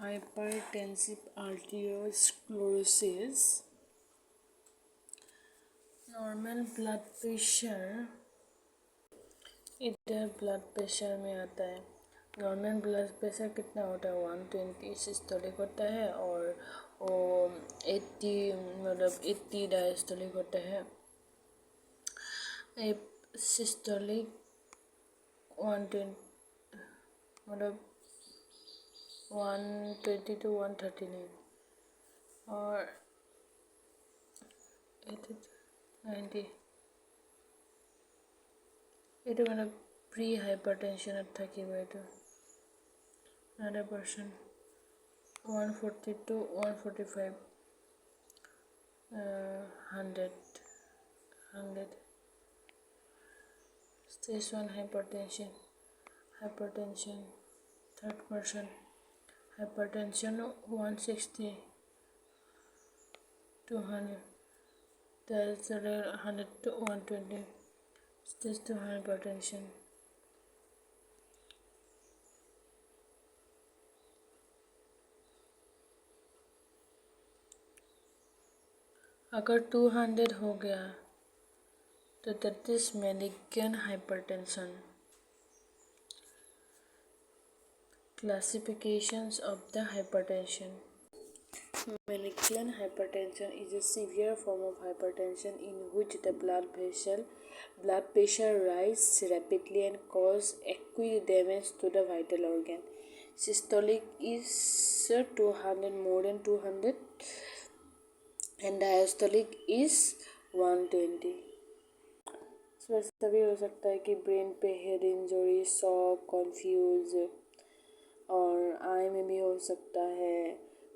hypertensive arteriosclerosis, normal blood pressure, इधर blood pressure में आता है। नॉर्मल ब्लड प्रेशर कितना होता है 120 सिस्टोलिक होता है और 80 मतलब 80 डायस्टोलिक होता है। सिस्टोलिक 120 मतलब 120 to 139 और 80 90 এইটো মানে প্ৰি হাইপাৰটেনশনত থাকিব এইটো 100% 140 to 145 100 stage 1 hypertension third person hypertension 160 200 that's 100 to 120 stage 2 hypertension अगर 200 हो गया तो that is malignant hypertension. Classifications of the hypertension. Malignant hypertension is a severe form of hypertension in which the blood pressure rises rapidly and causes acute damage to the vital organ. Systolic is 200 more than 200 and diastolic is 120. ऐसा भी हो सकता है कि brain पे head injury, shock, confuse और आई में भी हो सकता है,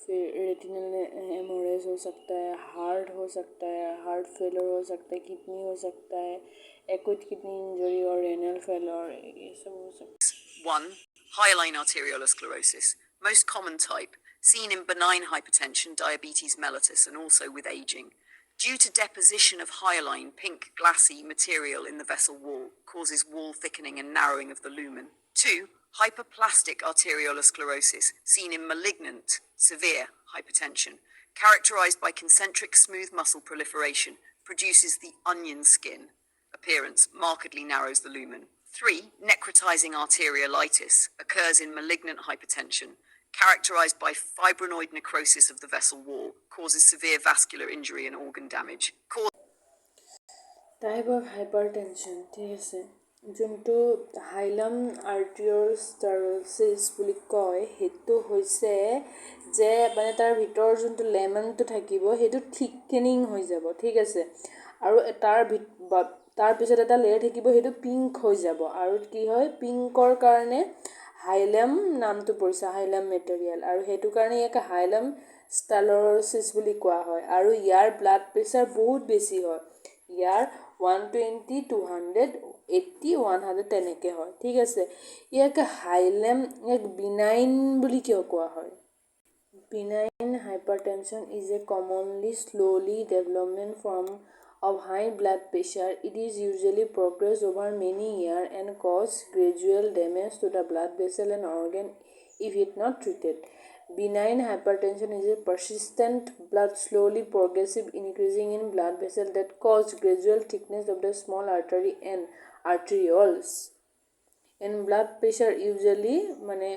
फिर रेटिनल हेमोरेज हो सकता है, हार्ट हो सकता है, हार्ट फेलर हो सकता है, किडनी हो सकता है, एक्यूट किडनी इंजरी और रेनल फेलर ये सब हो सकता है। 1. Hyaline arteriolosclerosis, most common type, seen in benign hypertension, diabetes mellitus, and also with aging. Due to deposition of hyaline, pink glassy material in the vessel wall, causes wall thickening and narrowing of the lumen. 2. Hyperplastic arteriolosclerosis, seen in malignant, severe hypertension, characterized by concentric smooth muscle proliferation, produces the onion skin appearance, markedly narrows the lumen. 3. Necrotising arteriolitis, occurs in malignant hypertension, characterized by fibrinoid necrosis of the vessel wall, causes severe vascular injury and organ damage. Type of hypertension, ঠিক আছে, যোনটো হাইলাম আৰ্টিৰিয়লস্ক্লেৰ'চিছ বুলি কয় সেইটো হৈছে যে মানে তাৰ ভিতৰ যোনটো লেমনটো থাকিব সেইটো থিকেনিং হৈ যাব, ঠিক আছে, আৰু তাৰ পিছত এটা লেয়াৰ থাকিব সেইটো পিংক হৈ যাব আৰু কি হয় পিংকৰ কাৰণে হাইলাম নামটো পৰিছে, হাইলাম মেটেৰিয়েল, আৰু সেইটো কাৰণে ইয়াক হাইলাম স্ক্লেৰ'চিছ বুলি কোৱা হয় আৰু ইয়াৰ ব্লাড প্ৰেছাৰ বহুত বেছি হয়, ইয়াৰ 120 200 80 100 তেনেকৈ হয়, ঠিক আছে। ইয়াক হাইলাম ইয়াক বিনাইন বুলি কিয় কোৱা হয়? Benign hypertension is a commonly slowly development form of high blood pressure. It is usually progress over many years and cause gradual damage to the blood vessel and organ if it not treated. Benign hypertension is a persistent blood slowly progressive increasing in blood vessel that cause gradual thickness of the small artery and arterioles. And blood pressure usually মানে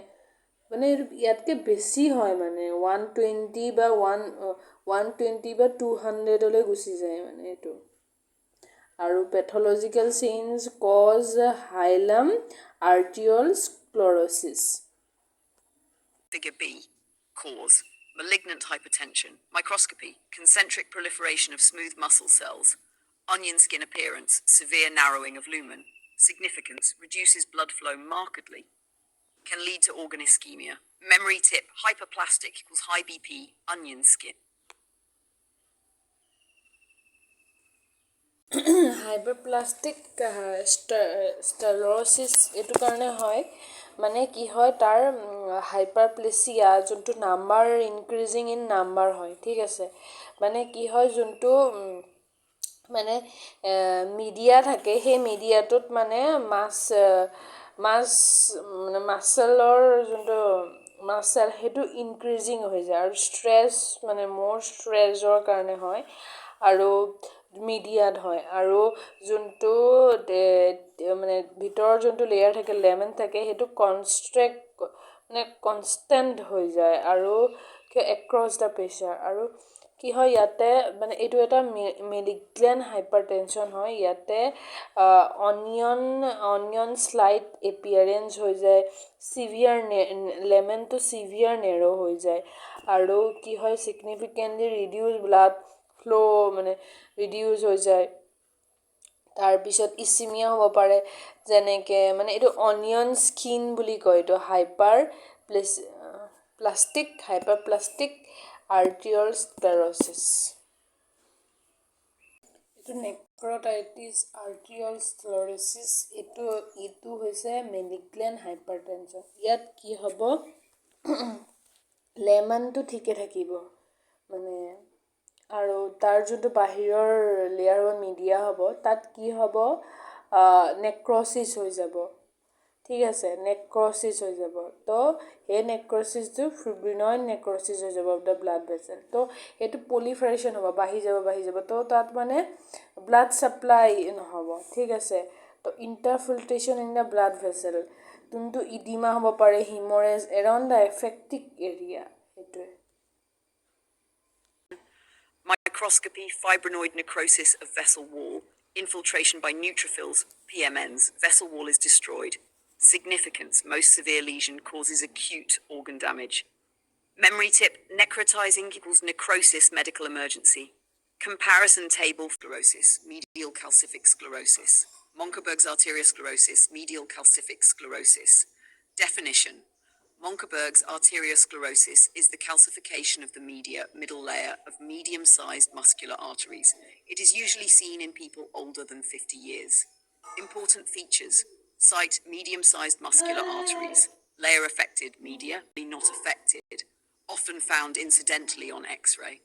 ইয়াতকৈ বেছি হয় মানে 120 বা 120 বা 200লৈ Gucci যায় মানে এইটো। আৰু pathological change cause haulm আৰ্টিৰিয়লস্ক্লেৰ'চিছ। Figure B. Cause. Malignant hypertension. Microscopy. Concentric proliferation of smooth muscle cells. Onion skin appearance. Severe narrowing of lumen. Significance. Reduces blood flow markedly. Can lead to organ ischemia. Memory tip. Hyperplastic equals high BP. Onion skin. হাইপাৰপ্লাষ্টিক স্ক্লেৰ'চিছ এইটো কাৰণে হয় মানে কি হয় তাৰ হাইপাৰপ্লেছিয়া যোনটো number increasing in number হয়, ঠিক আছে, মানে কি হয় যোনটো মানে মিডিয়া থাকে সেই মিডিয়াটোত মানে মাছলৰ যোনটো মাছাল সেইটো ইনক্ৰিজিং হৈ যায় আৰু ষ্ট্ৰেছ মানে মোৰ ষ্ট্ৰেছৰ কাৰণে হয় আৰু মিডিয়াত হয় আৰু যোনটো মানে ভিতৰৰ যোনটো লেয়াৰ থাকে লেমেন থাকে সেইটো মানে কনষ্টেণ্ট হৈ যায় আৰু এক্ৰছ দ্য প্ৰেছাৰ আৰু কি হয় ইয়াতে মানে এইটো এটা মেলিগ্নেণ্ট হাইপাৰটেনশ্যন হয় ইয়াতে অনিয়ন স্লাইট এপিয়াৰেঞ্চ হৈ যায় চিভিয়াৰ লেমেনটো চিভিয়াৰ নেৰ' হৈ যায় আৰু কি হয় ছিগনিফিকেণ্টলি ৰিডিউচ ব্লাড ফ্ল' মানে ৰিডিউচ হৈ যায় তাৰপিছত ইচিমিয়া হ'ব পাৰে যেনেকৈ মানে এইটো অনিয়ন স্কিন বুলি কয় এইটো হাইপাৰপ্লাষ্টিক আৰ্টিৰিয়লস্ক্লেৰ'চিছ এইটো নেক্ৰটাইটিছ আৰ্টিৰিয়লস্ক্লেৰ'চিছ এইটো হৈছে মেলিগ্নেণ্ট হাইপাৰটেনশ্যন ইয়াত কি হ'ব লেমানটো ঠিকে থাকিব মানে আৰু তাৰ যোনটো বাহিৰৰ লেয়াৰ বা মিডিয়া হ'ব তাত কি হ'ব নেক্ৰচিছ হৈ যাব ঠিক আছে নেক্ৰচিছ হৈ যাব তো সেই নেক্ৰচিছটো ফিব্ৰিনয়েড নেক্ৰচিছ হৈ যাব দ্য ব্লাড ভেচেল তো সেইটো পলিফাৰেশ্যন হ'ব বাঢ়ি যাব তো তাত মানে ব্লাড ছাপ্লাই নহ'ব ঠিক আছে তো ইণ্টাৰফিল্ট্ৰেশ্যন ইন দ্য ব্লাড ভেচেল যোনটো ইডিমা হ'ব পাৰে হিমৰেজ এৰাউণ্ড দ্য এফেক্টিক এৰিয়া সেইটোৱে Microscopy, fibrinoid necrosis of vessel wall, infiltration by neutrophils, PMNs, vessel wall is destroyed. Significance, most severe lesion causes acute organ damage. Memory tip, necrotizing equals necrosis, medical emergency. Comparison table, sclerosis, medial calcific sclerosis. Monkeberg's arteriosclerosis, medial calcific sclerosis. Definition. Monkeberg's arteriosclerosis is the calcification of the middle layer of medium-sized muscular arteries. It is usually seen in people older than 50 years. Important features. Site, medium-sized muscular arteries. Layer affected, media, not affected. Often found incidentally on X-ray.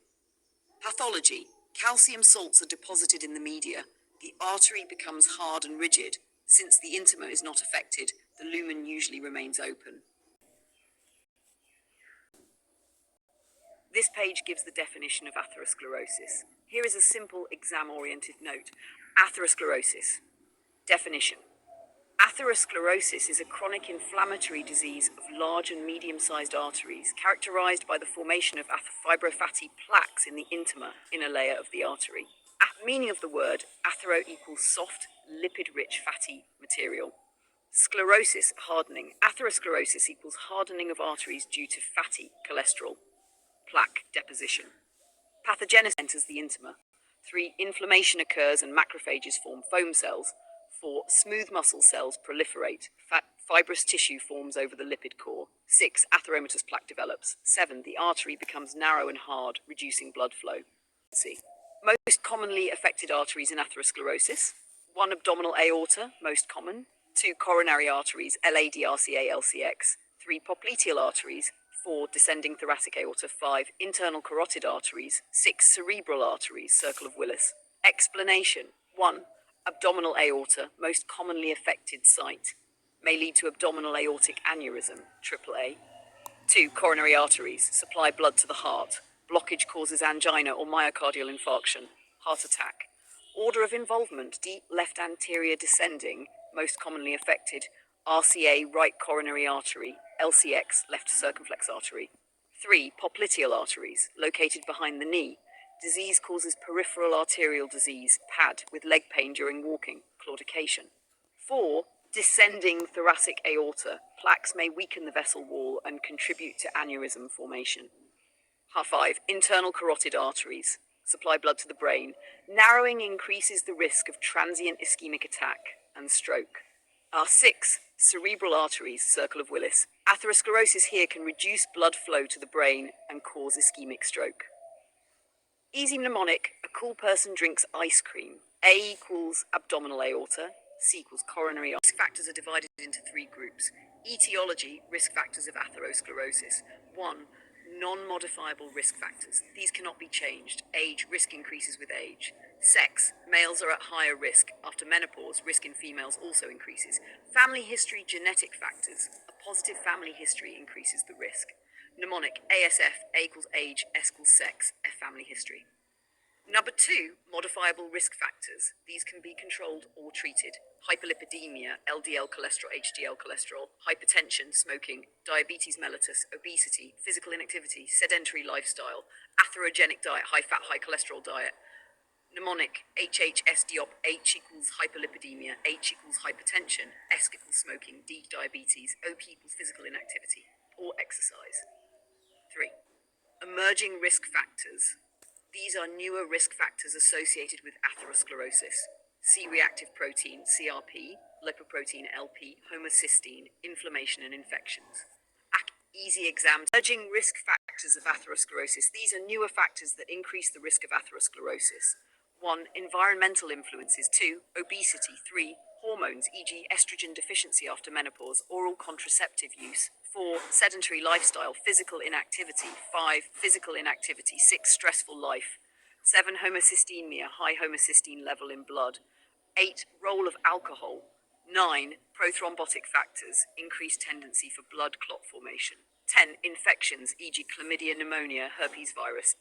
Pathology. Calcium salts are deposited in the media. The artery becomes hard and rigid. Since the intima is not affected, the lumen usually remains open. This page gives the definition of atherosclerosis. Here is a simple exam-oriented note. Atherosclerosis. Definition. Atherosclerosis is a chronic inflammatory disease of large and medium-sized arteries characterized by the formation of fibrofatty plaques in the intima, inner layer of the artery. Meaning of the word, athero equals soft, lipid-rich fatty material. Sclerosis, hardening. Atherosclerosis equals hardening of arteries due to fatty cholesterol. Plaque deposition. Pathogenesis enters the intima. 3. Inflammation occurs and macrophages form foam cells. 4. Smooth muscle cells proliferate. Fibrous tissue forms over the lipid core. 6. Atheromatous plaque develops. 7. The artery becomes narrow and hard, reducing blood flow. Most commonly affected arteries in atherosclerosis. 1. Abdominal aorta, most common. 2. Coronary arteries, LAD, RCA, LCX. 3. Popliteal arteries. 4. Descending thoracic aorta. 5. Internal carotid arteries. 6. Cerebral arteries, circle of Willis. Explanation. 1. Abdominal aorta, most commonly affected site. May lead to abdominal aortic aneurysm, AAA. 2. Coronary arteries, supply blood to the heart. Blockage causes angina or myocardial infarction, heart attack. Order of involvement, deep left anterior descending, most commonly affected. RCA, right coronary artery. LCX, left circumflex artery. 3. Popliteal arteries, located behind the knee. Disease causes peripheral arterial disease, PAD, with leg pain during walking, claudication. 4. Descending thoracic aorta. Plaques may weaken the vessel wall and contribute to aneurysm formation. 5. Internal carotid arteries, supply blood to the brain. Narrowing increases the risk of transient ischemic attack and stroke. 6. Cerebral arteries, circle of Willis. Atherosclerosis here can reduce blood flow to the brain and cause ischemic stroke. Easy mnemonic, a cool person drinks ice cream. A equals abdominal aorta, C equals coronary artery. Risk factors are divided into 3 groups. Etiology, risk factors of atherosclerosis. 1. Non-modifiable risk factors. These cannot be changed. Age, risk increases with age. Sex. Males are at higher risk. After menopause, risk in females also increases. Family history, genetic factors. A positive family history increases the risk. Mnemonic. ASF, A equals age, S equals sex, F family history. Number 2, modifiable risk factors. These can be controlled or treated. Hyperlipidemia, LDL cholesterol, HDL cholesterol, hypertension, smoking, diabetes mellitus, obesity, physical inactivity, sedentary lifestyle, atherogenic diet, high fat, high cholesterol diet. Mnemonic, HHS diop, H equals hyperlipidemia, H equals hypertension, S equals smoking, D diabetes, OP equals physical inactivity, or exercise. 3. Emerging risk factors. These are newer risk factors associated with atherosclerosis. C-reactive protein, CRP, lipoprotein, LP, homocysteine, inflammation and infections. Easy exams. Emerging risk factors of atherosclerosis. These are newer factors that increase the risk of atherosclerosis. 1. Environmental influences. 2. Obesity. 3. Hormones, e.g. estrogen deficiency after menopause, oral contraceptive use. 4. Sedentary lifestyle, physical inactivity. 5. Physical inactivity. 6. Stressful life. 7. Homocysteemia, high homocysteine level in blood. 8. Role of alcohol. 9. Prothrombotic factors, increased tendency for blood clot formation. 10. Infections, e.g. chlamydia, pneumonia, herpes virus,